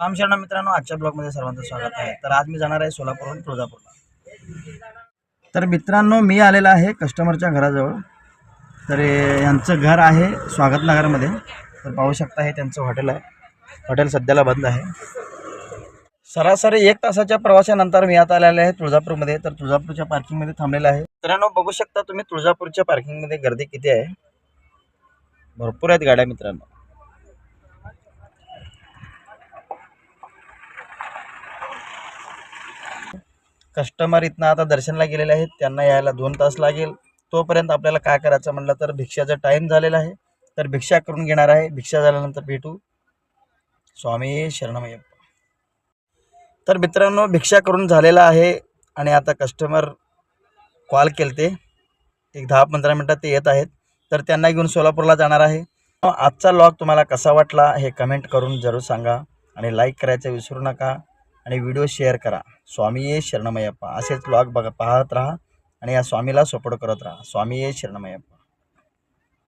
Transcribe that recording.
रामशरण मित्रांनो, आजच्या ब्लॉगमध्ये सर्वांचं स्वागत आहे. तर आज मी जाणार आहे सोलापूरहून तुळजापूरला. तर मित्रांनो, मी आलेला आहे कस्टमरच्या घराजवळ. तर यांचं घर आहे स्वागत नगरमध्ये. तर पाहू शकता हे त्यांचं हॉटेल आहे. हॉटेल सध्याला बंद आहे. सरासरी 1 तासाच्या प्रवासानंतर मी आता आलेले आहे तुळजापूरमध्ये. तर तुळजापूरच्या पार्किंगमध्ये थांबलेलं आहे. मित्रांनो, बघू शकता तुम्ही तुळजापूरच्या पार्किंगमध्ये गर्दी किती आहे. भरपूर आहेत गाड्या मित्रांनो. कस्टमर इथनं आता दर्शनला गेलेले आहेत. त्यांना यायला 2 तास लागेल. तोपर्यंत आपल्याला काय करायचं म्हणलं तर भिक्षाचा टाईम झालेला आहे. तर भिक्षा करून घेणार आहे. भिक्षा झाल्यानंतर भेटू. स्वामी शरणमय्यप्पा. तर मित्रांनो, भिक्षा करून झालेला आहे आणि आता कस्टमर कॉल केलते. एक 10-15 मिनटात ते येत आहेत. तर त्यांना घेऊन सोलापूरला जाणार आहे. आजचा व्लॉग तुम्हाला कसा वाटला हे कमेंट करून जरूर सांगा आणि लाईक करायचं विसरू नका आणि व्हिडिओ शेअर करा. स्वामी शरणमय्यप्पा. असेच व्लॉग पाहत राहा आणि या स्वामीला सपोर्ट करत राहा. स्वामी शरणमय्यप्पा.